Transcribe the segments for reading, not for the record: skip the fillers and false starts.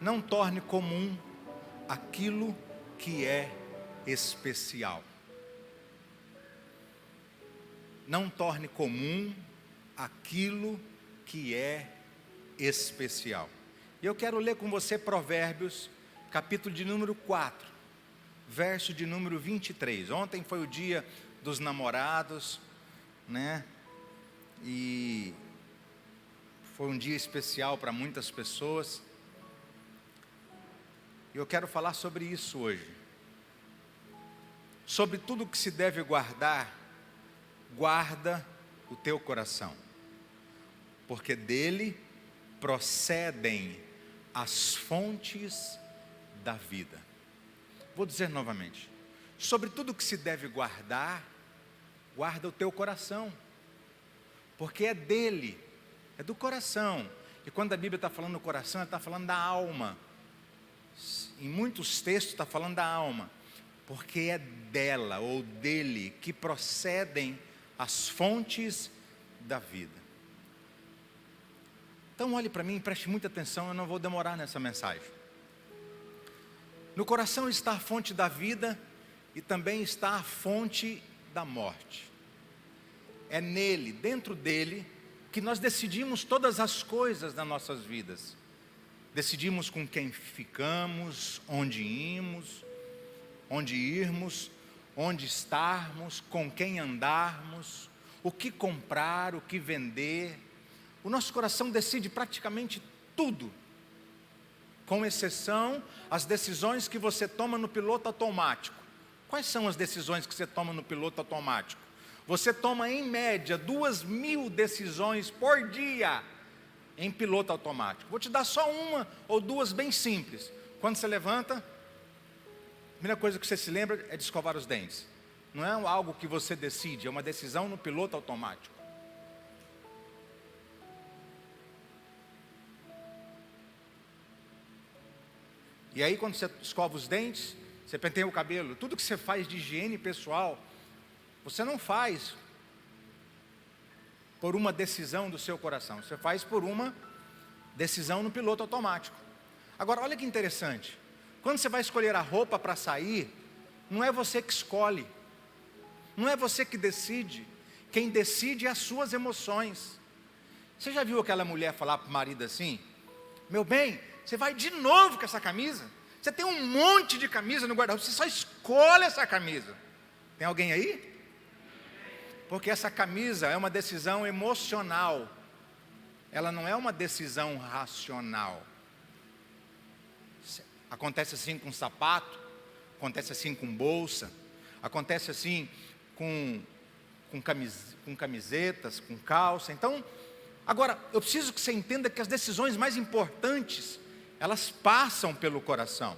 Não torne comum aquilo que é especial. Não torne comum aquilo que é especial. E eu quero ler com você Provérbios, capítulo de número 4, verso de número 23. Ontem foi o dia dos namorados, né? E foi um dia especial para muitas pessoas. E eu quero falar sobre isso hoje. Sobre tudo que se deve guardar, guarda o teu coração, porque dele procedem as fontes da vida. Vou dizer novamente: sobre tudo que se deve guardar, guarda o teu coração, porque é dele, é do coração. E quando a Bíblia está falando do coração, ela está falando da alma. Em muitos textos está falando da alma, porque é dela ou dele que procedem as fontes da vida. Então olhe para mim e preste muita atenção, eu não vou demorar nessa mensagem. No coração está a fonte da vida e também está a fonte da morte. É nele, dentro dele, que nós decidimos todas as coisas das nossas vidas. Decidimos com quem ficamos, onde irmos, onde estarmos, com quem andarmos, o que comprar, o que vender. O nosso coração decide praticamente tudo, com exceção as decisões que você toma no piloto automático. Quais são as decisões que você toma no piloto automático? Você toma em média 2.000 decisões por dia em piloto automático. Vou te dar só uma ou duas bem simples. Quando você levanta, a primeira coisa que você se lembra é de escovar os dentes. Não é algo que você decide, é uma decisão no piloto automático. E aí quando você escova os dentes, você penteia o cabelo, tudo que você faz de higiene pessoal, você não faz por uma decisão do seu coração, você faz por uma decisão no piloto automático. Agora olha que interessante, quando você vai escolher a roupa para sair, não é você que escolhe, não é você que decide, quem decide é as suas emoções. Você já viu aquela mulher falar para o marido assim: meu bem, você vai de novo com essa camisa? Você tem um monte de camisa no guarda-roupa, você só escolhe essa camisa. Tem alguém aí? Porque essa camisa é uma decisão emocional, ela não é uma decisão racional. Acontece assim com sapato, acontece assim com bolsa, acontece assim com camisetas, com calça. Então, agora, eu preciso que você entenda que as decisões mais importantes, elas passam pelo coração.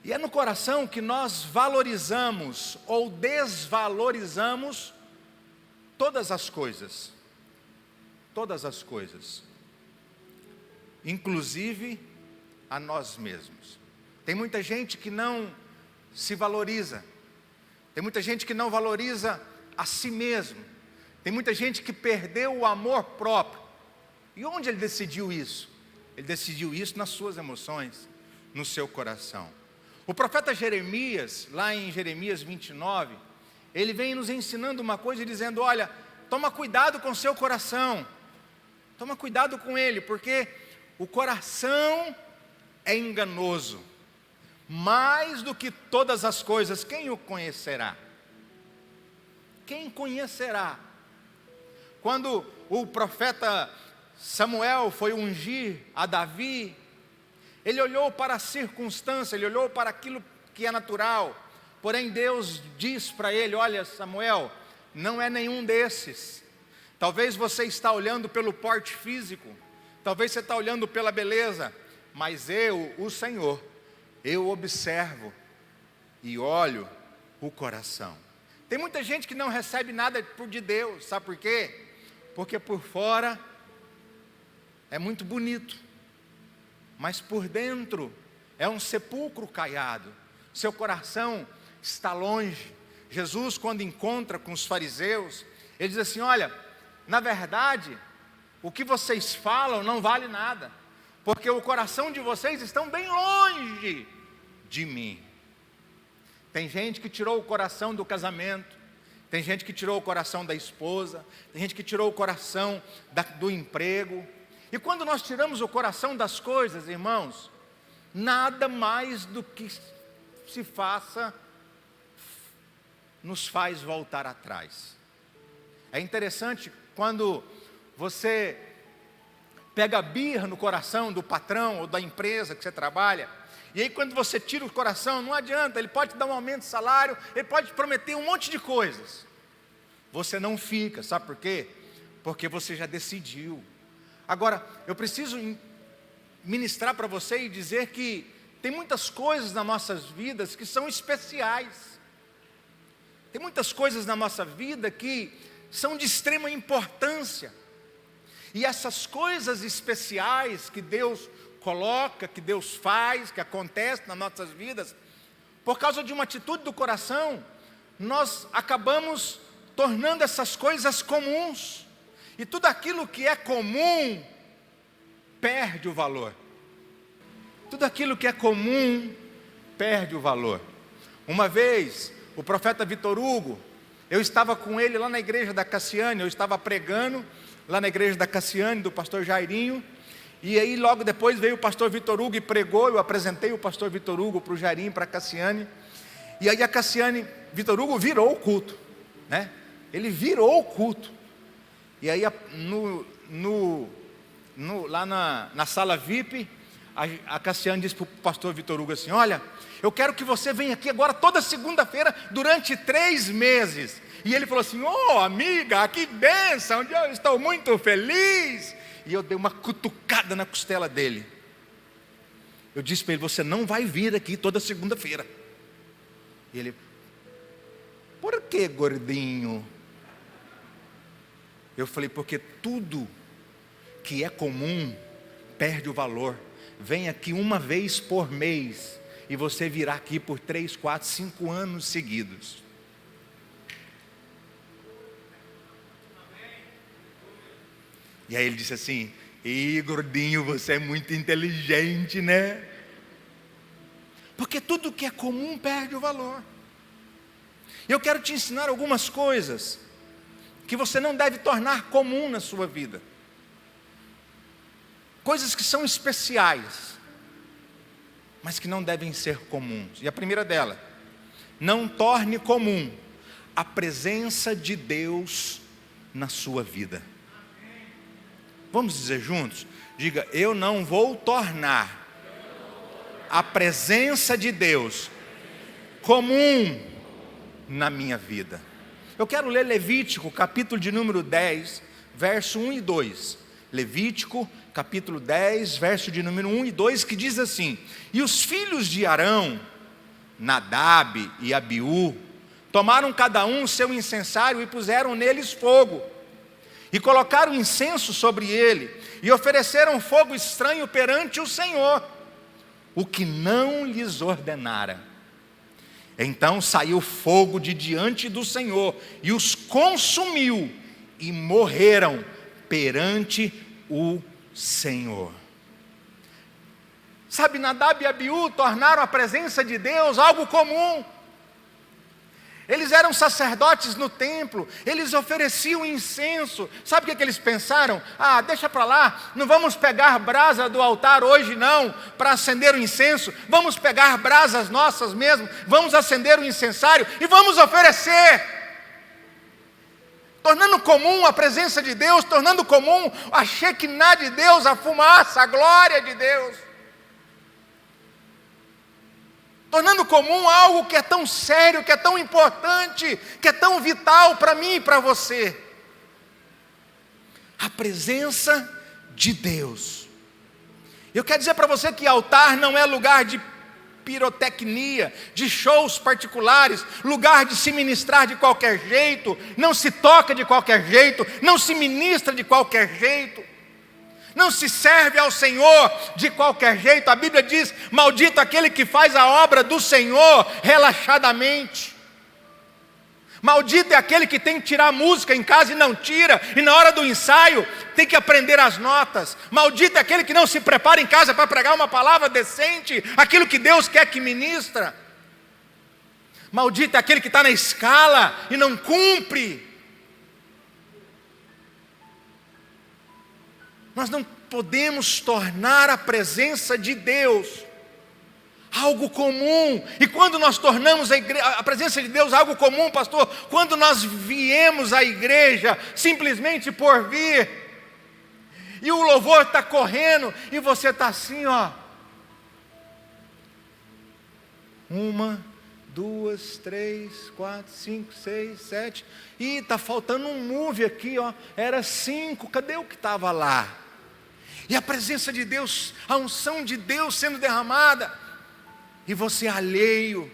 E é no coração que nós valorizamos ou desvalorizamos todas as coisas. Todas as coisas. Inclusive a nós mesmos. Tem muita gente que não se valoriza. Tem muita gente que não valoriza a si mesmo. Tem muita gente que perdeu o amor próprio. E onde ele decidiu isso? Ele decidiu isso nas suas emoções, no seu coração. O profeta Jeremias, lá em Jeremias 29, ele vem nos ensinando uma coisa, dizendo: olha, toma cuidado com o seu coração, toma cuidado com ele, porque o coração é enganoso, mais do que todas as coisas. Quem o conhecerá? Quem conhecerá? Quando o profeta Samuel foi ungir a Davi, ele olhou para a circunstância, ele olhou para aquilo que é natural, porém Deus diz para ele: olha, Samuel, não é nenhum desses. Talvez você está olhando pelo porte físico, talvez você está olhando pela beleza, mas eu, o Senhor, eu observo e olho o coração. Tem muita gente que não recebe nada de Deus, sabe por quê? Porque por fora é muito bonito, mas por dentro é um sepulcro caiado, seu coração está longe. Jesus, quando encontra com os fariseus, ele diz assim: olha, na verdade, o que vocês falam não vale nada, porque o coração de vocês estão bem longe de mim. Tem gente que tirou o coração do casamento, tem gente que tirou o coração da esposa, tem gente que tirou o coração do emprego. E quando nós tiramos o coração das coisas, irmãos, nada mais do que se faça nos faz voltar atrás. É interessante quando você pega birra no coração do patrão ou da empresa que você trabalha, e aí quando você tira o coração, não adianta, ele pode te dar um aumento de salário, ele pode te prometer um monte de coisas. Você não fica, sabe por quê? Porque você já decidiu. Agora, eu preciso ministrar para você e dizer que tem muitas coisas nas nossas vidas que são especiais. Tem muitas coisas na nossa vida que são de extrema importância. E essas coisas especiais que Deus coloca, que Deus faz, que acontece nas nossas vidas, por causa de uma atitude do coração, nós acabamos tornando essas coisas comuns. E tudo aquilo que é comum perde o valor. Tudo aquilo que é comum perde o valor. Uma vez, o profeta Vitor Hugo, eu estava com ele lá na igreja da Cassiane, eu estava pregando lá na igreja da Cassiane, do pastor Jairinho, e aí logo depois veio o pastor Vitor Hugo e pregou, eu apresentei o pastor Vitor Hugo para o Jairinho, para a Cassiane, e aí a Cassiane, Vitor Hugo virou o culto, né? Ele virou o culto, e aí lá na sala VIP, a Cassiane disse para o pastor Vitor Hugo assim: olha, eu quero que você venha aqui agora toda segunda-feira durante 3 meses. E ele falou assim: oh amiga, que bênção, eu estou muito feliz. E eu dei uma cutucada na costela dele. Eu disse para ele: você não vai vir aqui toda segunda-feira. E ele: por que, gordinho? Eu falei: porque tudo que é comum perde o valor. Vem aqui uma vez por mês e você virá aqui por 3, 4, 5 anos seguidos. E aí ele disse assim: ih, gordinho, você é muito inteligente, né? Porque tudo que é comum perde o valor. Eu quero te ensinar algumas coisas que você não deve tornar comum na sua vida. Coisas que são especiais, mas que não devem ser comuns. E a primeira dela: não torne comum a presença de Deus na sua vida. Vamos dizer juntos? Diga: eu não vou tornar a presença de Deus comum na minha vida. Eu quero ler Levítico, capítulo de número 10, verso 1 e 2. Levítico, capítulo 10, verso de número 1 e 2, que diz assim: e os filhos de Arão, Nadab e Abiú, tomaram cada um seu incensário e puseram neles fogo, e colocaram incenso sobre ele, e ofereceram fogo estranho perante o Senhor, o que não lhes ordenara. Então saiu fogo de diante do Senhor, e os consumiu, e morreram perante o Senhor. Sabe, Nadab e Abiú tornaram a presença de Deus algo comum. Eles eram sacerdotes no templo, eles ofereciam incenso. Sabe o que eles pensaram? Ah, deixa para lá, não vamos pegar brasa do altar hoje não, para acender o incenso. Vamos pegar brasas nossas mesmo, vamos acender o incensário e vamos oferecer. Tornando comum a presença de Deus, tornando comum a Shekinah de Deus, a fumaça, a glória de Deus. Tornando comum algo que é tão sério, que é tão importante, que é tão vital para mim e para você. A presença de Deus. Eu quero dizer para você que altar não é lugar de pirotecnia, de shows particulares, lugar de se ministrar de qualquer jeito, não se toca de qualquer jeito, não se ministra de qualquer jeito. Não se serve ao Senhor de qualquer jeito. A Bíblia diz: maldito aquele que faz a obra do Senhor relaxadamente. Maldito é aquele que tem que tirar a música em casa e não tira, e na hora do ensaio tem que aprender as notas. Maldito é aquele que não se prepara em casa para pregar uma palavra decente, aquilo que Deus quer que ministra. Maldito é aquele que está na escala e não cumpre. Nós não podemos tornar a presença de Deus algo comum. E quando nós tornamos a presença de Deus algo comum, pastor, quando nós viemos à igreja simplesmente por vir, e o louvor está correndo, e você está assim, ó. 1, 2, 3, 4, 5, 6, 7. Ih, está faltando um move aqui, ó. Era 5, cadê o que estava lá? E a presença de Deus, a unção de Deus sendo derramada, e você alheio.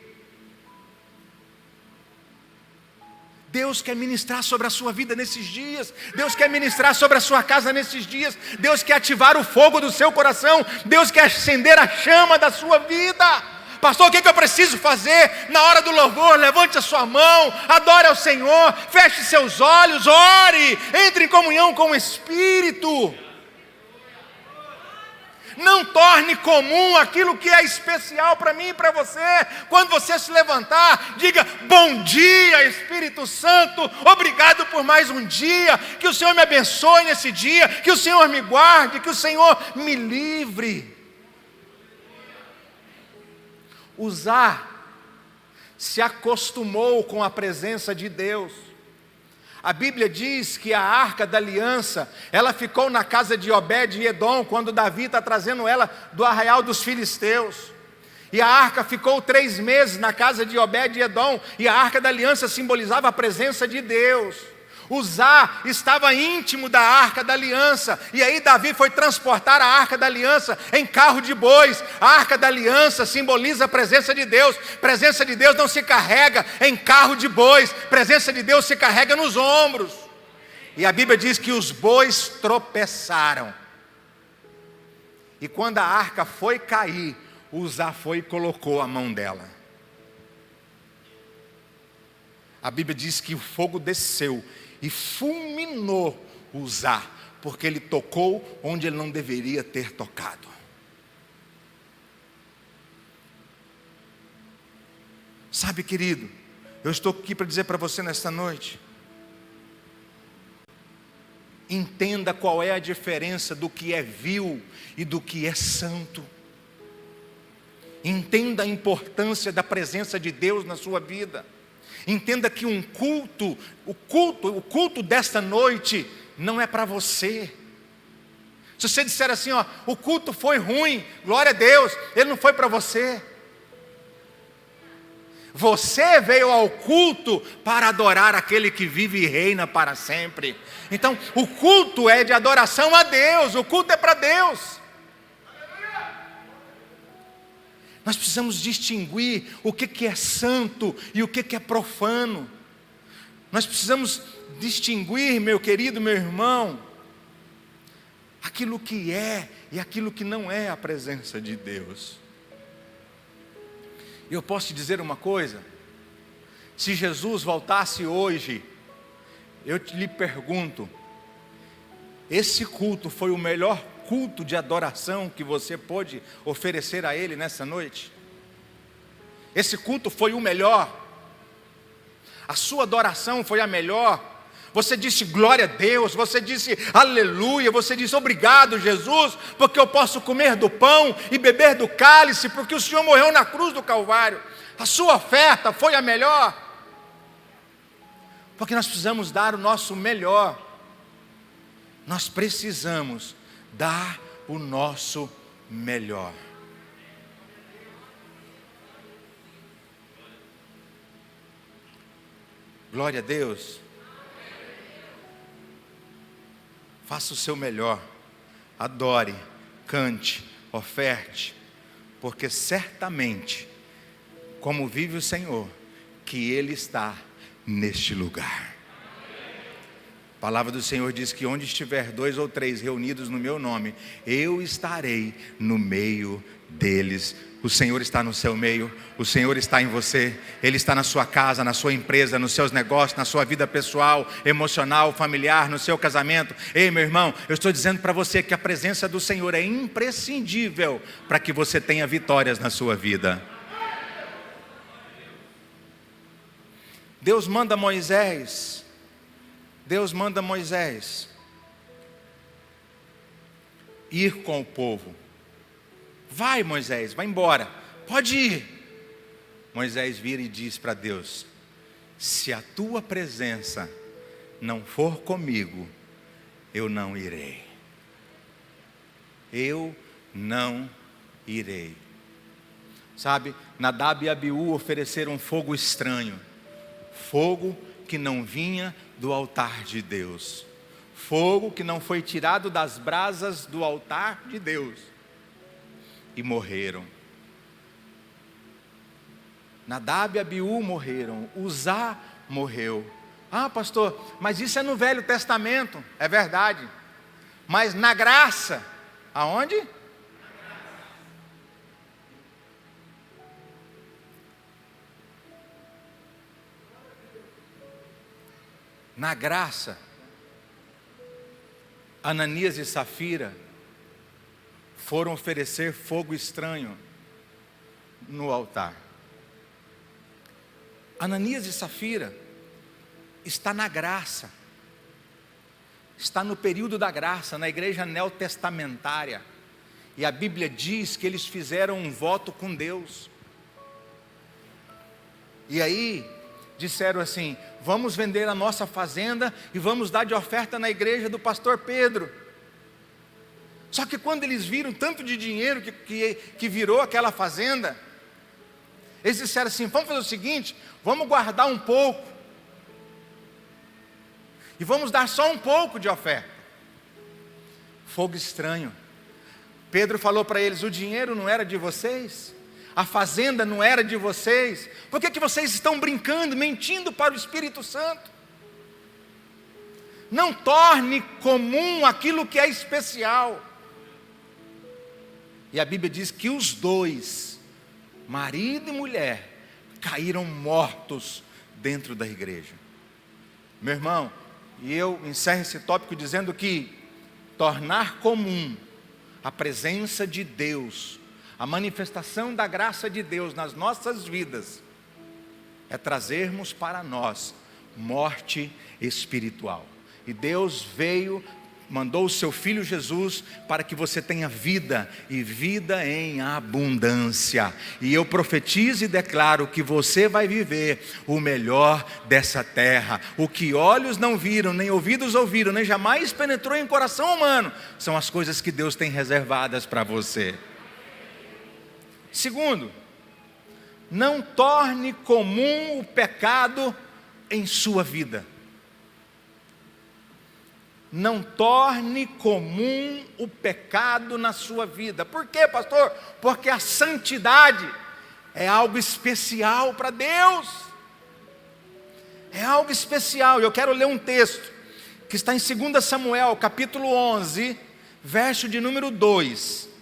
Deus quer ministrar sobre a sua vida nesses dias. Deus quer ministrar sobre a sua casa nesses dias. Deus quer ativar o fogo do seu coração. Deus quer acender a chama da sua vida. Pastor, o que eu preciso fazer? Na hora do louvor, levante a sua mão, adore ao Senhor, feche seus olhos, ore, entre em comunhão com o Espírito. Não torne comum aquilo que é especial para mim e para você. Quando você se levantar, diga: bom dia, Espírito Santo, obrigado por mais um dia, que o Senhor me abençoe nesse dia, que o Senhor me guarde, que o Senhor me livre. Uzá se acostumou com a presença de Deus. A Bíblia diz que a arca da aliança, ela ficou na casa de Obed-Edom, quando Davi está trazendo ela do arraial dos filisteus. E a arca ficou 3 meses na casa de Obed-Edom, e a arca da aliança simbolizava a presença de Deus. Uzá estava íntimo da arca da aliança, e aí Davi foi transportar a arca da aliança em carro de bois. A arca da aliança simboliza a presença de Deus. Presença de Deus não se carrega em carro de bois, presença de Deus se carrega nos ombros. E a Bíblia diz que os bois tropeçaram, e quando a arca foi cair, Uzá foi e colocou a mão dela. A Bíblia diz que o fogo desceu e fulminou Uzá, porque ele tocou onde ele não deveria ter tocado. Sabe, querido, eu estou aqui para dizer para você nesta noite: entenda qual é a diferença do que é vil e do que é santo. Entenda a importância da presença de Deus na sua vida. Entenda que o culto desta noite não é para você. Se você disser assim, ó, o culto foi ruim, glória a Deus, ele não foi para você. Você veio ao culto para adorar aquele que vive e reina para sempre. Então, o culto é de adoração a Deus, o culto é para Deus. Nós precisamos distinguir o que é santo e o que é profano. Nós precisamos distinguir, meu querido, meu irmão, aquilo que é e aquilo que não é a presença de Deus. E eu posso te dizer uma coisa: se Jesus voltasse hoje, eu lhe pergunto, esse culto foi o melhor culto de adoração que você pôde oferecer a Ele nessa noite? Esse culto foi o melhor? A sua adoração foi a melhor? Você disse glória a Deus, você disse aleluia, você disse obrigado, Jesus, porque eu posso comer do pão e beber do cálice, porque o Senhor morreu na cruz do Calvário. A sua oferta foi a melhor? Porque nós precisamos dar o nosso melhor. Nós precisamos dar o nosso melhor. Glória a Deus. Faça o seu melhor. Adore, cante, oferte, porque certamente, como vive o Senhor, que Ele está neste lugar. palavra do Senhor diz que onde estiver 2 ou 3 reunidos no meu nome, eu estarei no meio deles. O Senhor está no seu meio, o Senhor está em você, Ele está na sua casa, na sua empresa, nos seus negócios, na sua vida pessoal, emocional, familiar, no seu casamento. Ei, meu irmão, eu estou dizendo para você que a presença do Senhor é imprescindível para que você tenha vitórias na sua vida. Deus manda Moisés ir com o povo. Vai, Moisés, vai embora, pode ir. Moisés vira e diz para Deus: se a tua presença não for comigo, eu não irei. Eu não irei. Sabe, Nadab e Abiú ofereceram fogo estranho, fogo que não vinha do altar de Deus, fogo que não foi tirado das brasas do altar de Deus, e morreram. Nadab e Abiú morreram, Uzá morreu. Ah, pastor, mas isso é no Velho Testamento. É verdade, mas na graça, aonde? Na graça, Ananias e Safira foram oferecer fogo estranho no altar. Ananias e Safira está na graça, está no período da graça, na igreja neotestamentária, e a Bíblia diz que eles fizeram um voto com Deus, e aí disseram assim: vamos vender a nossa fazenda e vamos dar de oferta na igreja do pastor Pedro. Só que quando eles viram tanto de dinheiro que virou aquela fazenda, eles disseram assim: vamos fazer o seguinte, vamos guardar um pouco, e vamos dar só um pouco de oferta. Fogo estranho. Pedro falou para eles: o dinheiro não era de vocês? A fazenda não era de vocês? Por que vocês estão brincando, mentindo para o Espírito Santo? Não torne comum aquilo que é especial. E a Bíblia diz que os dois, marido e mulher, caíram mortos dentro da igreja. Meu irmão, e eu encerro esse tópico dizendo que tornar comum a presença de Deus, a manifestação da graça de Deus nas nossas vidas, é trazermos para nós morte espiritual. E Deus mandou o seu Filho Jesus para que você tenha vida, e vida em abundância. E eu profetizo e declaro que você vai viver o melhor dessa terra. O que olhos não viram, nem ouvidos ouviram, nem jamais penetrou em coração humano, são as coisas que Deus tem reservadas para você. Segundo, não torne comum o pecado em sua vida. Não torne comum o pecado na sua vida. Por quê, pastor? Porque a santidade é algo especial para Deus. É algo especial. Eu quero ler um texto que está em 2 Samuel, capítulo 11, verso de número 2.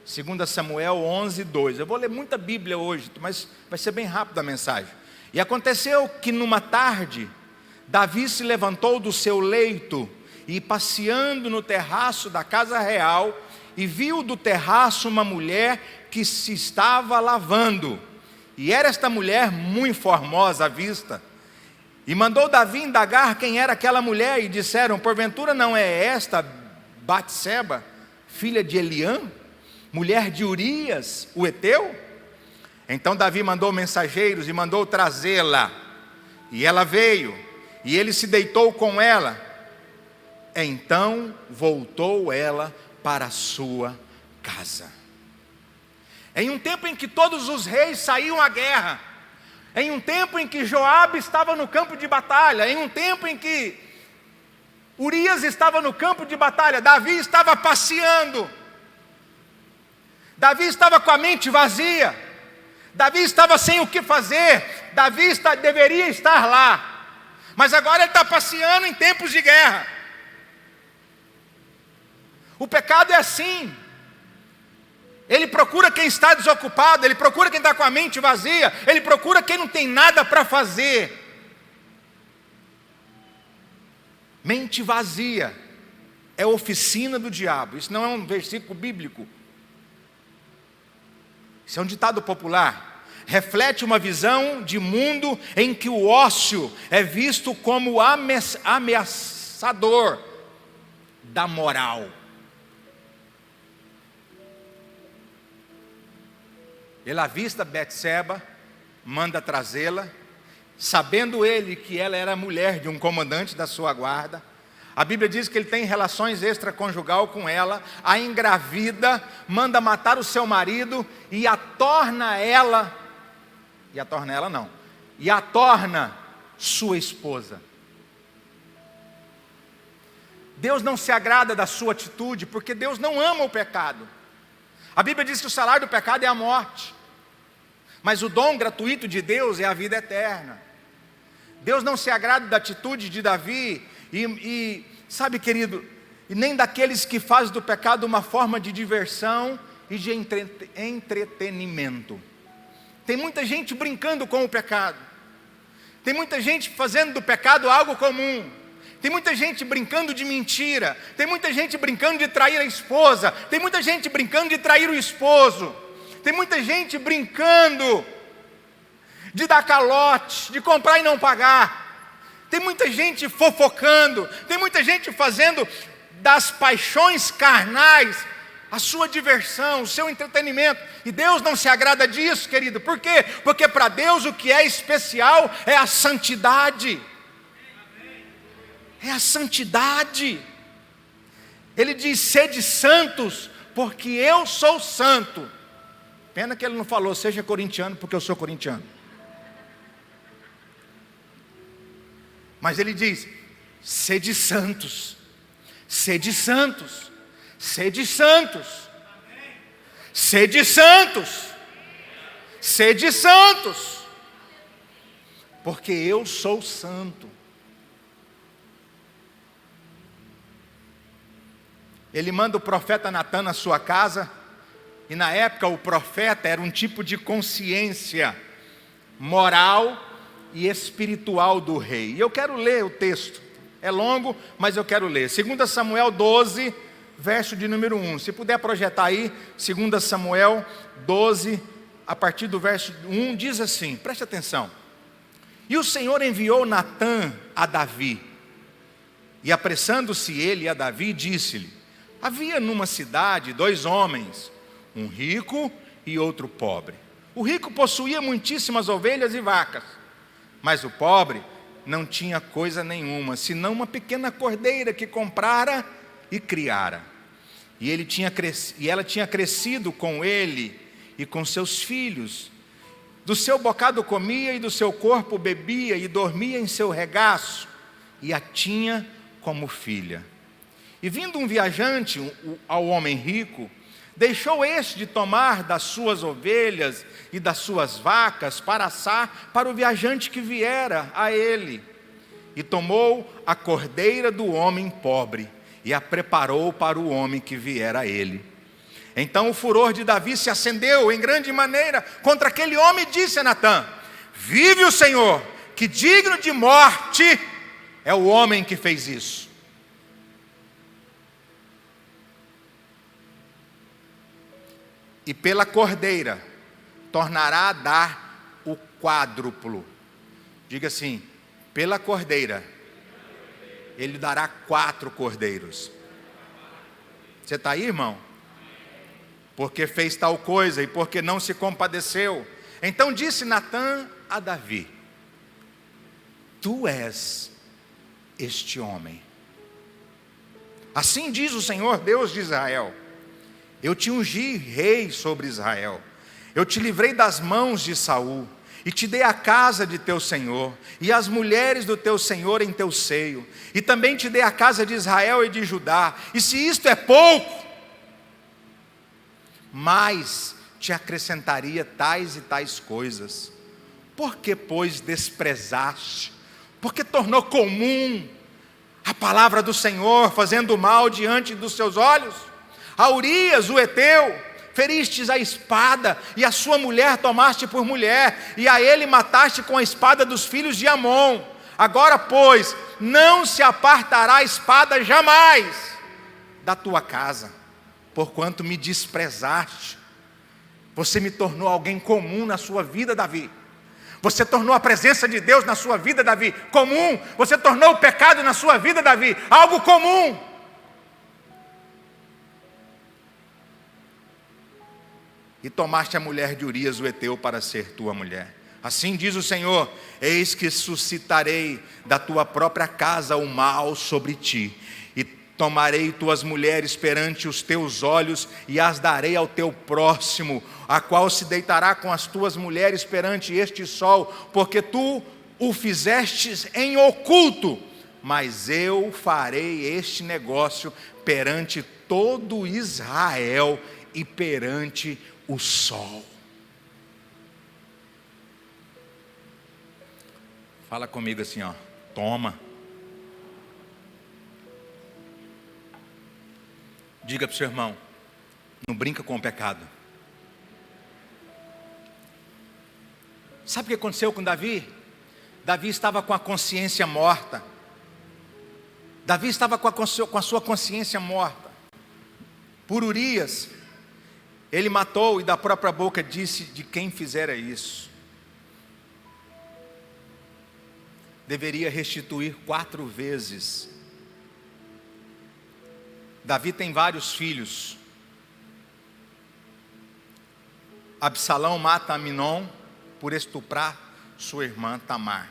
2 Samuel 11, 2. Eu vou ler muita Bíblia hoje, mas vai ser bem rápido a mensagem. E aconteceu que numa tarde, Davi se levantou do seu leito e, passeando no terraço da casa real, e viu do terraço uma mulher que se estava lavando. E era esta mulher muito formosa à vista. E mandou Davi indagar quem era aquela mulher, e disseram: porventura não é esta Batseba, filha de Eliã, mulher de Urias, o heteu? Então Davi mandou mensageiros e mandou trazê-la. E ela veio, e ele se deitou com ela. Então voltou ela para a sua casa. Em um tempo em que todos os reis saíam à guerra, em um tempo em que Joabe estava no campo de batalha, em um tempo em que Urias estava no campo de batalha, Davi estava passeando. Davi estava com a mente vazia. Davi estava sem o que fazer. Davi deveria estar lá. Mas agora ele está passeando em tempos de guerra. O pecado é assim. Ele procura quem está desocupado, ele procura quem está com a mente vazia, ele procura quem não tem nada para fazer. Mente vazia é oficina do diabo. Isso não é um versículo bíblico. Isso é um ditado popular. Reflete uma visão de mundo em que o ócio é visto como ameaçador da moral. Ele avista Betseba, manda trazê-la, sabendo ele que ela era mulher de um comandante da sua guarda. A Bíblia diz que ele tem relações extraconjugal com ela, a engravida, manda matar o seu marido e a torna sua esposa. Deus não se agrada da sua atitude, porque Deus não ama o pecado. A Bíblia diz que o salário do pecado é a morte, mas o dom gratuito de Deus é a vida eterna. Deus não se agrada da atitude de Davi, e sabe, querido, e nem daqueles que fazem do pecado uma forma de diversão e de entretenimento. Tem muita gente brincando com o pecado, tem muita gente fazendo do pecado algo comum, tem muita gente brincando de mentira, tem muita gente brincando de trair a esposa, tem muita gente brincando de trair o esposo, tem muita gente brincando de dar calote, de comprar e não pagar. Tem muita gente fofocando, tem muita gente fazendo das paixões carnais a sua diversão, o seu entretenimento. E Deus não se agrada disso, querido. Por quê? Porque para Deus o que é especial é a santidade. É a santidade. Ele diz: sede santos, porque eu sou santo. Pena que ele não falou seja corintiano, porque eu sou corintiano. Mas ele diz: sede santos, sede santos, sede santos, sede santos, sede santos, porque eu sou santo. Ele manda o profeta Natã na sua casa, e na época o profeta era um tipo de consciência moral e espiritual do rei. E eu quero ler o texto, é longo, mas eu quero ler. 2 Samuel 12, verso de número 1. Se puder projetar aí, 2 Samuel 12, a partir do verso 1, diz assim, preste atenção. E o Senhor enviou Natã a Davi, e apressando-se ele a Davi, disse-lhe: havia numa cidade 2 homens, um rico e outro pobre. O rico possuía muitíssimas ovelhas e vacas, mas o pobre não tinha coisa nenhuma, senão uma pequena cordeira que comprara e criara. E ela tinha crescido com ele e com seus filhos. Do seu bocado comia e do seu corpo bebia e dormia em seu regaço, e a tinha como filha. E vindo um viajante ao homem rico, deixou este de tomar das suas ovelhas e das suas vacas para assar para o viajante que viera a ele. E tomou a cordeira do homem pobre e a preparou para o homem que viera a ele. Então o furor de Davi se acendeu em grande maneira contra aquele homem e disse a Natã: vive o Senhor, que digno de morte é o homem que fez isso. E pela cordeira tornará a dar o quádruplo. Diga assim: pela cordeira ele dará 4 cordeiros. Você está aí, irmão? Porque fez tal coisa e porque não se compadeceu. Então disse Natã a Davi: tu és este homem. Assim diz o Senhor Deus de Israel: eu te ungi rei sobre Israel, eu te livrei das mãos de Saul, e te dei a casa de teu senhor, e as mulheres do teu senhor em teu seio, e também te dei a casa de Israel e de Judá. E se isto é pouco, mais te acrescentaria tais e tais coisas. Por que, pois, desprezaste? porque tornou comum a palavra do Senhor, fazendo mal diante dos seus olhos. A Urias, o heteu, feristes a espada, e a sua mulher tomaste por mulher, e a ele mataste com a espada dos filhos de Amon. Agora, pois, não se apartará a espada jamais da tua casa, porquanto me desprezaste. Você me tornou alguém comum na sua vida, Davi. Você tornou a presença de Deus na sua vida, Davi, comum. Você tornou o pecado na sua vida, Davi, algo comum. E tomaste a mulher de Urias, o heteu, para ser tua mulher. Assim diz o Senhor: eis que suscitarei da tua própria casa o mal sobre ti, e tomarei tuas mulheres perante os teus olhos, e as darei ao teu próximo, a qual se deitará com as tuas mulheres perante este sol, porque tu o fizestes em oculto, mas eu farei este negócio perante todo Israel e perante o sol. Fala comigo assim, ó, toma. Diga para o seu irmão, não brinca com o pecado. Sabe o que aconteceu com Davi? Davi estava com a consciência morta. Davi estava com a sua consciência morta. Por Urias, ele matou e da própria boca disse de quem fizera isso. Deveria restituir 4 vezes. Davi tem vários filhos. Absalão mata Aminon por estuprar sua irmã Tamar.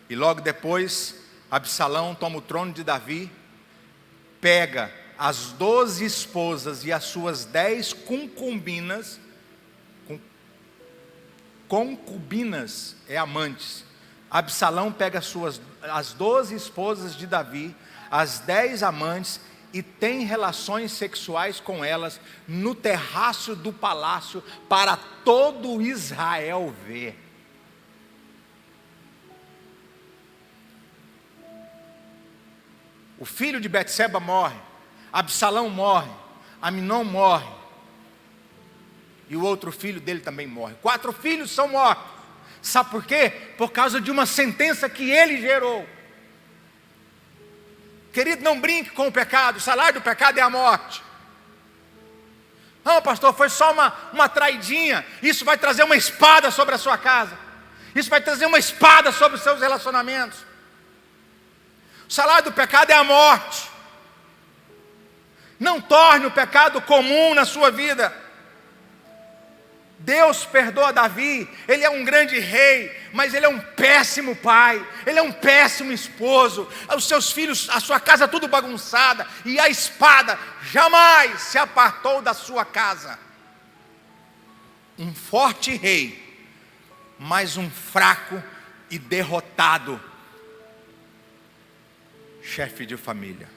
E logo depois, Absalão toma o trono de Davi, pega as 12 esposas e as suas 10 concubinas, concubinas é amantes. Absalão pega as 12 esposas de Davi, as 10 amantes, e tem relações sexuais com elas no terraço do palácio para todo Israel ver. O filho de Betseba morre, Absalão morre, Aminon morre, e o outro filho dele também morre. 4 filhos são mortos. Sabe por quê? Por causa de uma sentença que ele gerou. Querido, não brinque com o pecado. O salário do pecado é a morte. Não, pastor, foi só uma traidinha. Isso vai trazer uma espada sobre a sua casa. Isso vai trazer uma espada sobre os seus relacionamentos. O salário do pecado é a morte. Não torne o pecado comum na sua vida. Deus perdoa Davi, ele é um grande rei, mas ele é um péssimo pai, ele é um péssimo esposo. Os seus filhos, a sua casa tudo bagunçada, e a espada jamais se apartou da sua casa. Um forte rei, mas um fraco e derrotado chefe de família.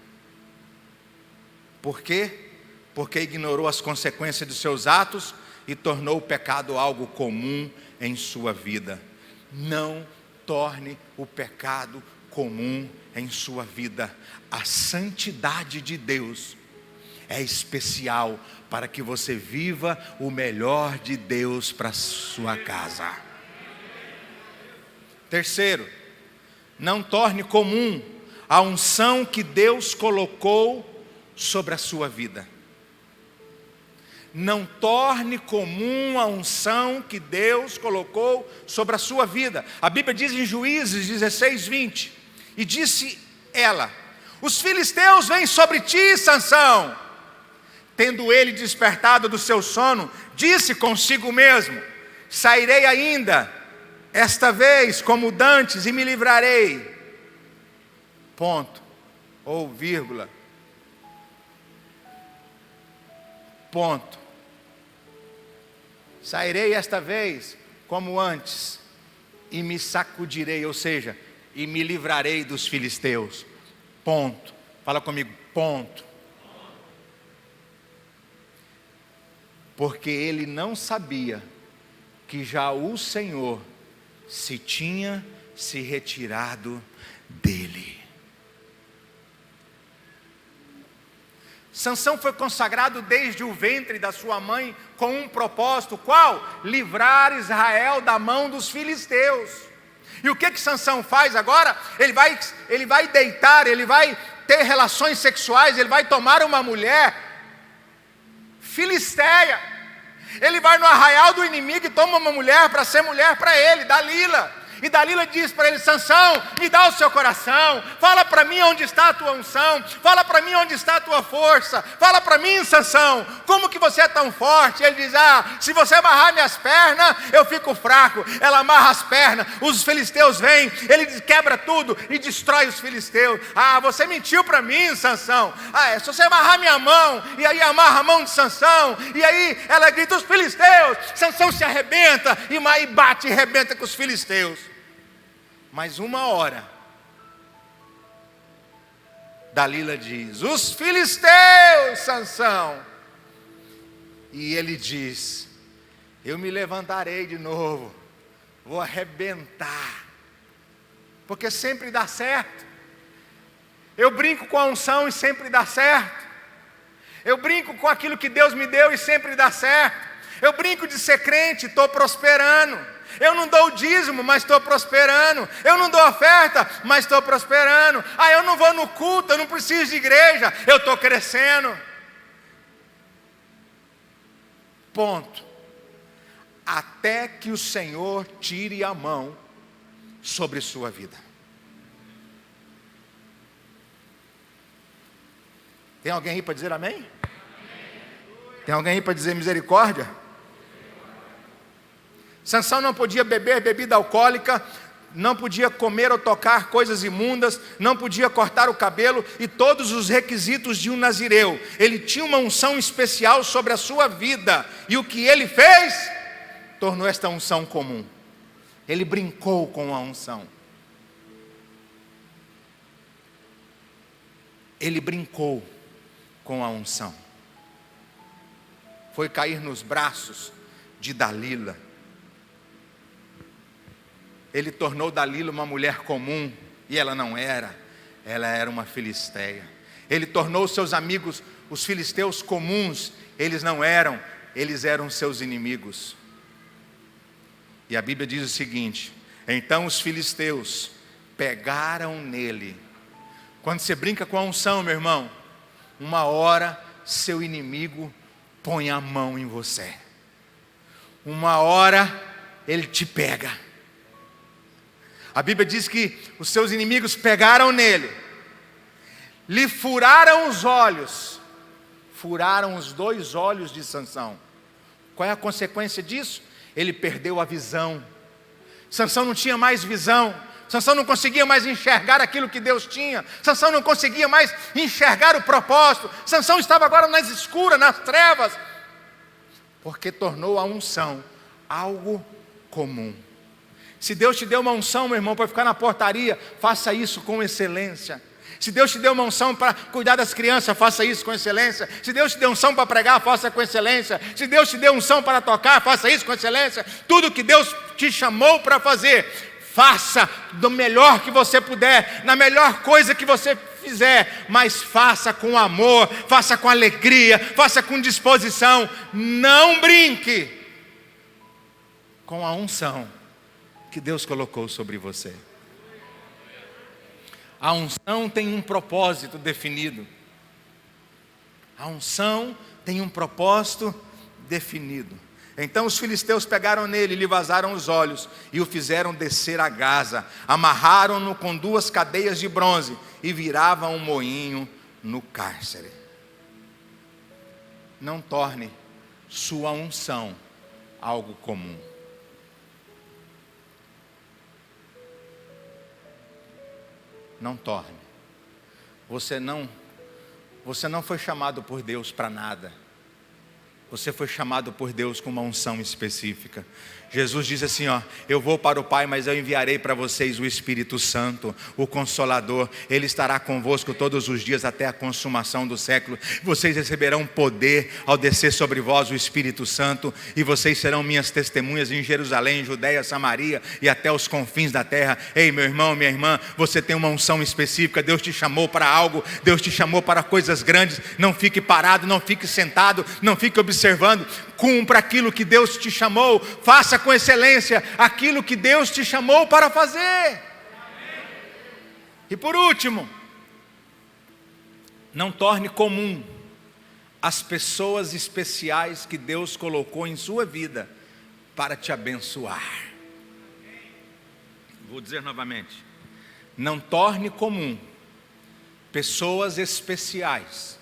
Por quê? Porque ignorou as consequências dos seus atos e tornou o pecado algo comum em sua vida. Não torne o pecado comum em sua vida. A santidade de Deus é especial para que você viva o melhor de Deus para a sua casa. Terceiro, não torne comum a unção que Deus colocou sobre a sua vida. Não torne comum a unção que Deus colocou sobre a sua vida. A Bíblia diz em Juízes 16:20, e disse ela: os filisteus vêm sobre ti, Sansão. Tendo ele despertado do seu sono, disse consigo mesmo: sairei ainda esta vez como dantes e me livrarei. Ponto, ou vírgula. Ponto. Sairei esta vez como antes e me sacudirei, ou seja, e me livrarei dos filisteus. Ponto. Fala comigo, ponto. Porque ele não sabia que já o Senhor se tinha se retirado dele. Sansão foi consagrado desde o ventre da sua mãe com um propósito, qual? Livrar Israel da mão dos filisteus. E o que Sansão faz agora? Ele vai deitar, ele vai ter relações sexuais, ele vai tomar uma mulher filisteia. Ele vai no arraial do inimigo e toma uma mulher para ser mulher para ele, Dalila. E Dalila diz para ele: Sansão, me dá o seu coração, fala para mim onde está a tua unção, fala para mim onde está a tua força, fala para mim, Sansão, como que você é tão forte? Ele diz: se você amarrar minhas pernas, eu fico fraco. Ela amarra as pernas, os filisteus vêm, ele quebra tudo e destrói os filisteus. Você mentiu para mim, Sansão. Se você amarrar minha mão, e aí amarra a mão de Sansão, e aí ela grita: os filisteus. Sansão se arrebenta e bate e arrebenta com os filisteus. Mas uma hora, Dalila diz: os filisteus, Sansão. E ele diz: eu me levantarei de novo, vou arrebentar, porque sempre dá certo. Eu brinco com a unção e sempre dá certo. Eu brinco com aquilo que Deus me deu e sempre dá certo. Eu brinco de ser crente, estou prosperando. Eu não dou o dízimo, mas estou prosperando. Eu não dou oferta, mas estou prosperando. Eu não vou no culto, eu não preciso de igreja, eu estou crescendo. Ponto. Até que o Senhor tire a mão sobre sua vida. Tem alguém aí para dizer amém? Tem alguém aí para dizer misericórdia? Sansão não podia beber bebida alcoólica, não podia comer ou tocar coisas imundas, não podia cortar o cabelo e todos os requisitos de um nazireu. Ele tinha uma unção especial sobre a sua vida, e o que ele fez? Tornou esta unção comum. Ele brincou com a unção. Ele brincou com a unção. Foi cair nos braços de Dalila. Ele tornou Dalila uma mulher comum, e ela não era. Ela era uma filisteia. Ele tornou seus amigos, os filisteus, comuns. Eles não eram, eles eram seus inimigos. E a Bíblia diz o seguinte: então os filisteus pegaram nele. Quando você brinca com a unção, meu irmão, uma hora seu inimigo põe a mão em você. Uma hora ele te pega. A Bíblia diz que os seus inimigos pegaram nele, lhe furaram os olhos, furaram os 2 olhos de Sansão. Qual é a consequência disso? Ele perdeu a visão. Sansão não tinha mais visão. Sansão não conseguia mais enxergar aquilo que Deus tinha. Sansão não conseguia mais enxergar o propósito. Sansão estava agora nas escuras, nas trevas, porque tornou a unção algo comum. Se Deus te deu uma unção, meu irmão, para ficar na portaria, faça isso com excelência. Se Deus te deu uma unção para cuidar das crianças, faça isso com excelência. Se Deus te deu unção para pregar, faça com excelência. Se Deus te deu unção para tocar, faça isso com excelência. Tudo que Deus te chamou para fazer, faça do melhor que você puder, na melhor coisa que você fizer, mas faça com amor, faça com alegria, faça com disposição. Não brinque com a unção que Deus colocou sobre você. A unção tem um propósito definido. A unção tem um propósito definido. Então os filisteus pegaram nele, lhe vazaram os olhos e o fizeram descer a Gaza. Amarraram-no com 2 cadeias de bronze e viravam um moinho no cárcere. Não torne sua unção algo comum. Não torne. Você não foi chamado por Deus para nada. Você foi chamado por Deus com uma unção específica. Jesus diz assim, eu vou para o Pai, mas eu enviarei para vocês o Espírito Santo, o Consolador. Ele estará convosco todos os dias até a consumação do século. Vocês receberão poder ao descer sobre vós o Espírito Santo, e vocês serão minhas testemunhas em Jerusalém, Judeia, Samaria e até os confins da terra. Ei, meu irmão, minha irmã, você tem uma unção específica. Deus te chamou para algo, Deus te chamou para coisas grandes. Não fique parado, não fique sentado, não fique observando. Cumpra aquilo que Deus te chamou, faça com excelência aquilo que Deus te chamou para fazer. E por último, não torne comum as pessoas especiais que Deus colocou em sua vida para te abençoar. Vou dizer novamente, não torne comum pessoas especiais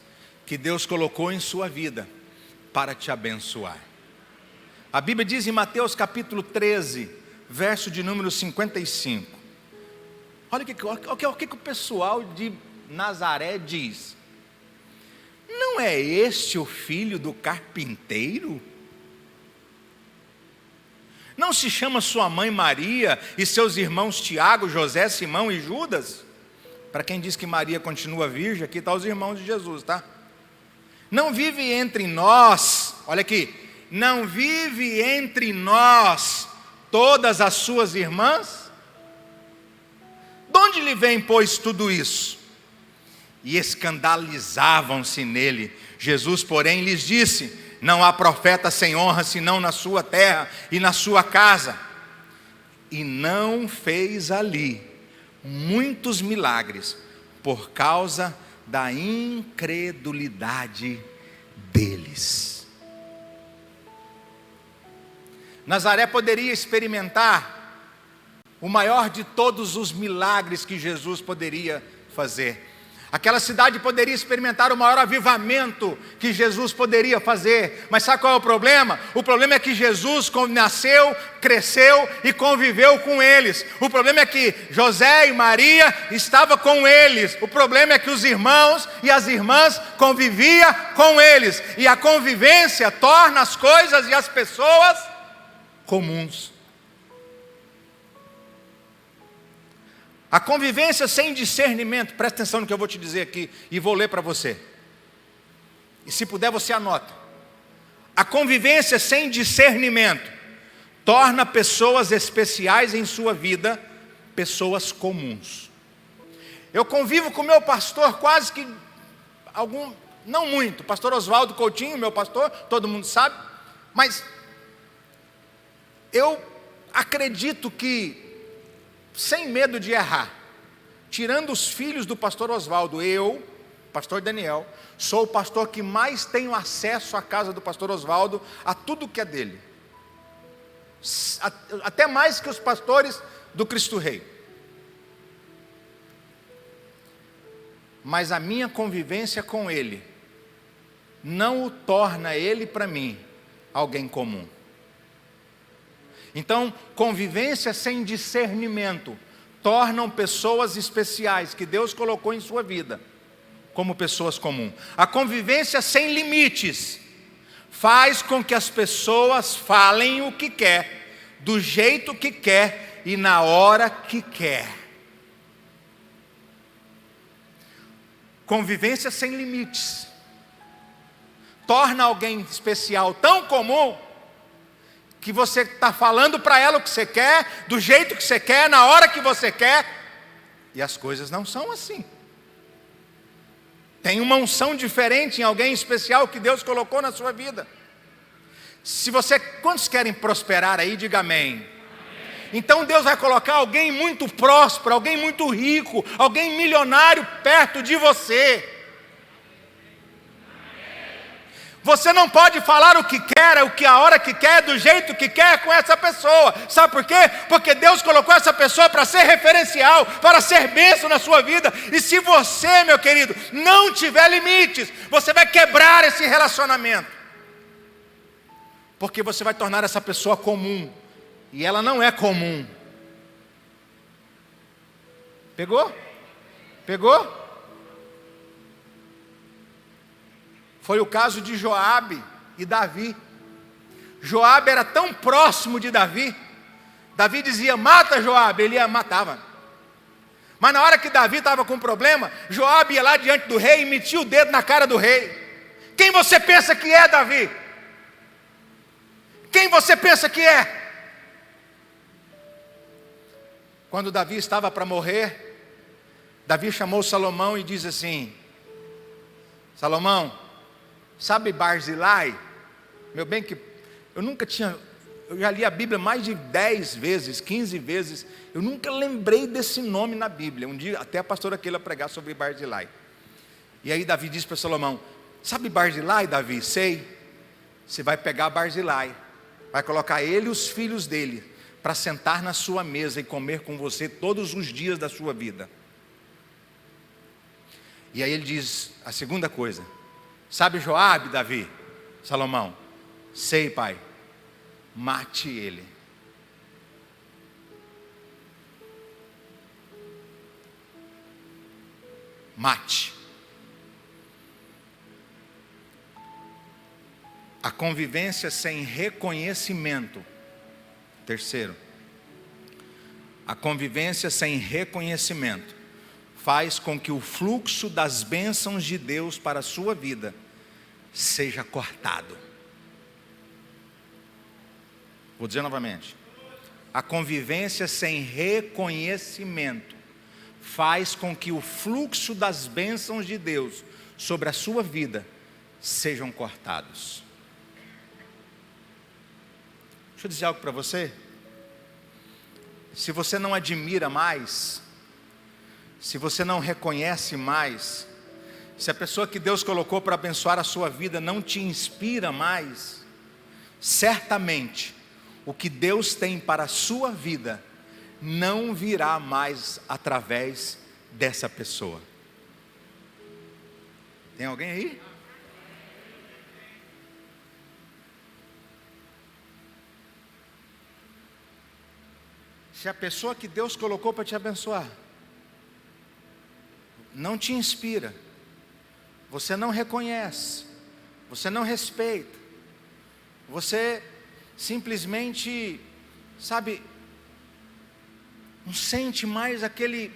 que Deus colocou em sua vida para te abençoar. A Bíblia diz em Mateus capítulo 13, verso de número 55. Olha o que o pessoal de Nazaré diz. Não é este o filho do carpinteiro? Não se chama sua mãe Maria e seus irmãos Tiago, José, Simão e Judas? Para quem diz que Maria continua virgem, aqui está os irmãos de Jesus, tá? Não vive entre nós, olha aqui, não vive entre nós todas as suas irmãs? De onde lhe vem, pois, tudo isso? E escandalizavam-se nele. Jesus, porém, lhes disse: não há profeta sem honra, senão na sua terra e na sua casa. E não fez ali muitos milagres, por causa da incredulidade deles. Nazaré poderia experimentar o maior de todos os milagres que Jesus poderia fazer. Aquela cidade poderia experimentar o maior avivamento que Jesus poderia fazer. Mas sabe qual é o problema? O problema é que Jesus nasceu, cresceu e conviveu com eles. O problema é que José e Maria estavam com eles. O problema é que os irmãos e as irmãs conviviam com eles. E a convivência torna as coisas e as pessoas comuns. A convivência sem discernimento, presta atenção no que eu vou te dizer aqui e vou ler para você. E se puder você anota. A convivência sem discernimento torna pessoas especiais em sua vida pessoas comuns. Eu convivo com meu pastor quase que não muito, pastor Oswaldo Coutinho, meu pastor, todo mundo sabe, mas eu acredito que, sem medo de errar, tirando os filhos do pastor Oswaldo, eu, pastor Daniel, sou o pastor que mais tenho acesso à casa do pastor Oswaldo, a tudo que é dele, até mais que os pastores do Cristo Rei. Mas a minha convivência com ele não o torna ele para mim alguém comum. Então, convivência sem discernimento tornam pessoas especiais que Deus colocou em sua vida como pessoas comuns. A convivência sem limites faz com que as pessoas falem o que quer, do jeito que quer e na hora que quer. Convivência sem limites torna alguém especial tão comum que você está falando para ela o que você quer, do jeito que você quer, na hora que você quer, e as coisas não são assim. Tem uma unção diferente em alguém especial que Deus colocou na sua vida. Quantos querem prosperar aí, diga amém. Então Deus vai colocar alguém muito próspero, alguém muito rico, alguém milionário perto de você. Você não pode falar o que quer, a hora que quer, do jeito que quer com essa pessoa. Sabe por quê? Porque Deus colocou essa pessoa para ser referencial, para ser bênção na sua vida. E se você, meu querido, não tiver limites, você vai quebrar esse relacionamento. Porque você vai tornar essa pessoa comum. E ela não é comum. Pegou? Pegou? Foi o caso de Joabe, e Davi. Joabe era tão próximo de Davi. Davi dizia: mata Joabe, ele matava. Mas na hora que Davi estava com problema, Joabe ia lá diante do rei e metia o dedo na cara do rei. Quem você pensa que é, Davi? Quem você pensa que é? Quando Davi estava para morrer, Davi chamou Salomão e disse assim: Salomão, sabe Barzilai? Meu bem, que eu já li a Bíblia mais de 10 vezes, 15 vezes, eu nunca lembrei desse nome na Bíblia. Um dia até a pastora Keila pregar sobre Barzilai. E aí Davi disse para Salomão: sabe Barzilai, Davi? Sei. Você vai pegar Barzilai, vai colocar ele e os filhos dele para sentar na sua mesa e comer com você todos os dias da sua vida. E aí ele diz a segunda coisa: sabe Joabe, Davi? Salomão: sei, pai. Mate ele. Mate. A convivência sem reconhecimento. Terceiro, a convivência sem reconhecimento faz com que o fluxo das bênçãos de Deus para a sua vida seja cortado. Vou dizer novamente. A convivência sem reconhecimento faz com que o fluxo das bênçãos de Deus sobre a sua vida sejam cortados. Deixa eu dizer algo para você. Se você não admira mais, se você não reconhece mais, se a pessoa que Deus colocou para abençoar a sua vida não te inspira mais, certamente o que Deus tem para a sua vida não virá mais através dessa pessoa. Tem alguém aí? Se a pessoa que Deus colocou para te abençoar não te inspira, você não reconhece, você não respeita, você simplesmente, sabe, não sente mais aquele...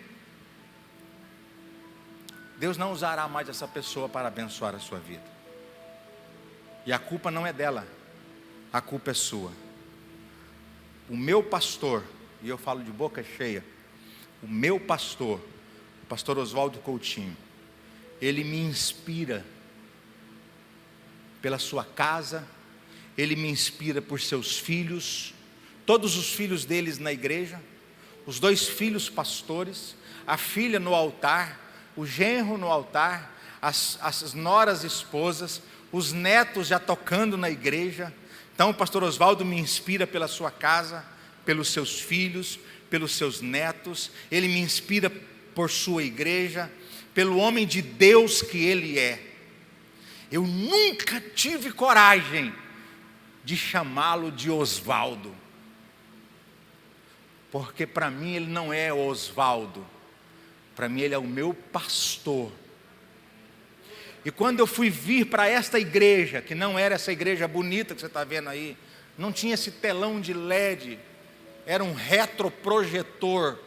Deus não usará mais essa pessoa para abençoar a sua vida. E a culpa não é dela, a culpa é sua. O meu pastor, e eu falo de boca cheia, o meu pastor, o pastor Oswaldo Coutinho, ele me inspira pela sua casa, ele me inspira por seus filhos, todos os filhos deles na igreja, os 2 filhos pastores, a filha no altar, o genro no altar, as noras esposas, os netos já tocando na igreja. Então o pastor Oswaldo me inspira pela sua casa, pelos seus filhos, pelos seus netos, ele me inspira por sua igreja, pelo homem de Deus que ele é. Eu nunca tive coragem de chamá-lo de Osvaldo, porque para mim ele não é Osvaldo, para mim ele é o meu pastor. E quando eu fui vir para esta igreja, que não era essa igreja bonita que você está vendo aí, não tinha esse telão de LED, era um retroprojetor.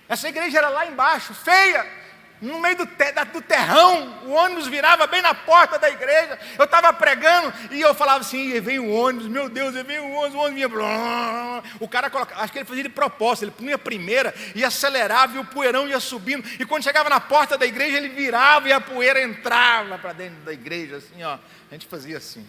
Essa igreja era lá embaixo, feia, no meio do terrão, o ônibus virava bem na porta da igreja. Eu estava pregando e eu falava assim, veio o ônibus, meu Deus, veio o ônibus vinha, blum. O cara colocava, acho que ele fazia de propósito, ele punha a primeira e acelerava e o poeirão ia subindo, e quando chegava na porta da igreja ele virava e a poeira entrava para dentro da igreja, assim ó, a gente fazia assim.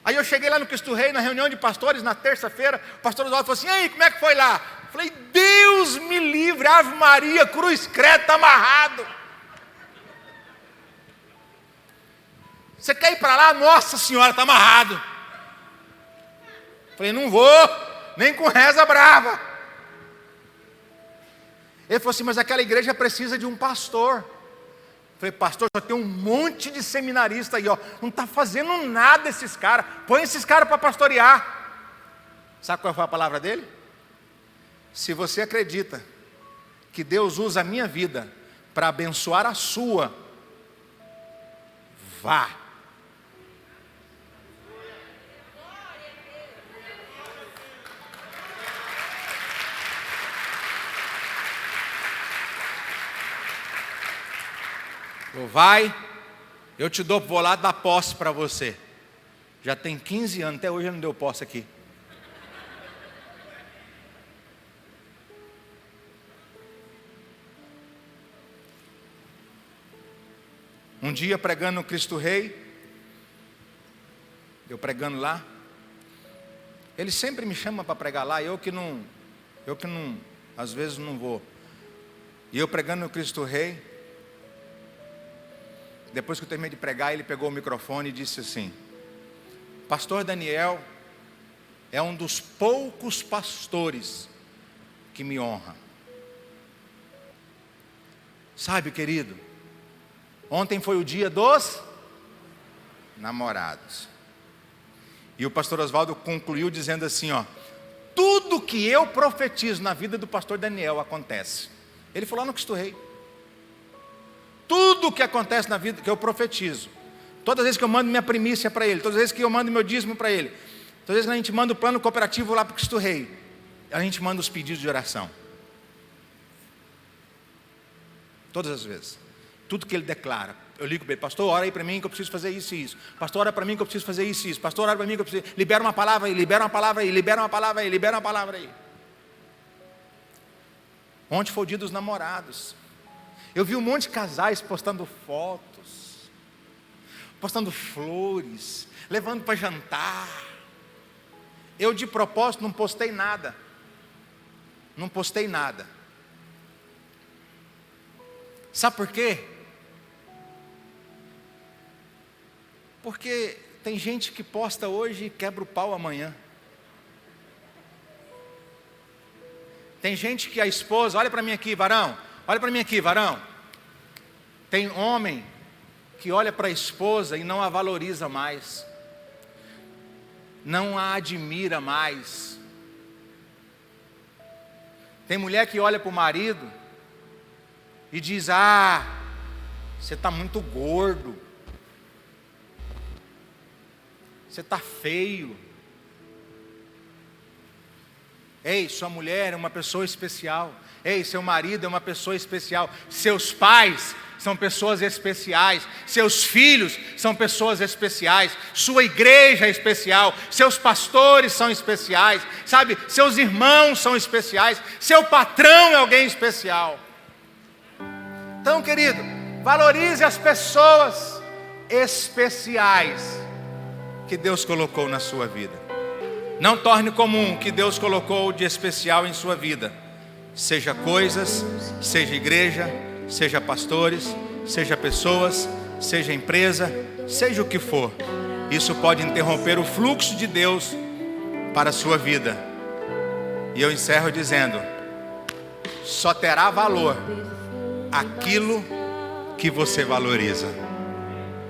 Aí eu cheguei lá no Cristo Rei, na reunião de pastores, na terça-feira, o pastor Oswaldo falou assim, e aí, como é que foi lá? Falei, Deus me livre, Ave Maria, cruz credo, está amarrado. Você quer ir para lá? Nossa Senhora, está amarrado. Falei, não vou, nem com reza brava. Ele falou assim, mas aquela igreja precisa de um pastor. Falei, pastor, só tem um monte de seminarista aí, ó, não está fazendo nada esses caras, põe esses caras para pastorear. Sabe qual foi a palavra dele? Se você acredita que Deus usa a minha vida para abençoar a sua, vá. Vai, eu te vou lá dar posse para você. Já tem 15 anos, até hoje ele não deu posse aqui. Um dia pregando no Cristo Rei, eu pregando lá, ele sempre me chama para pregar lá, eu que não, às vezes não vou. E eu pregando no Cristo Rei, depois que eu terminei de pregar, ele pegou o microfone e disse assim: Pastor Daniel é um dos poucos pastores que me honra. Sabe, querido, ontem foi o dia dos namorados. E o pastor Oswaldo concluiu dizendo assim, tudo que eu profetizo na vida do pastor Daniel acontece. Ele falou lá no Cristo Rei. Tudo que acontece na vida que eu profetizo, todas as vezes que eu mando minha primícia para ele, todas as vezes que eu mando meu dízimo para ele, todas as vezes que a gente manda o plano cooperativo lá para o Cristo Rei, a gente manda os pedidos de oração. Todas as vezes. Tudo que ele declara, eu ligo para ele: pastor, ora aí para mim que eu preciso fazer isso e isso. Pastor, ora para mim que eu preciso fazer isso e isso. Pastor, ora para mim que eu preciso. Libera uma palavra aí, libera uma palavra aí, libera uma palavra aí, libera uma palavra aí. Ontem foi o dia dos namorados. Eu vi um monte de casais postando fotos, postando flores, levando para jantar. Eu de propósito não postei nada. Não postei nada. Sabe por quê? Porque tem gente que posta hoje e quebra o pau amanhã. Tem gente que a esposa, olha para mim aqui, varão. Olha para mim aqui, varão. Tem homem que olha para a esposa e não a valoriza mais, não a admira mais. Tem mulher que olha para o marido e diz: você está muito gordo, você está feio. Ei, sua mulher é uma pessoa especial. Ei, seu marido é uma pessoa especial. Seus pais são pessoas especiais. Seus filhos são pessoas especiais. Sua igreja é especial. Seus pastores são especiais. Sabe, seus irmãos são especiais. Seu patrão é alguém especial. Então, querido, valorize as pessoas especiais que Deus colocou na sua vida. Não torne comum o que Deus colocou de especial em sua vida. Seja coisas, seja igreja, seja pastores, seja pessoas, seja empresa, seja o que for. Isso pode interromper o fluxo de Deus para a sua vida. E eu encerro dizendo: só terá valor aquilo que você valoriza.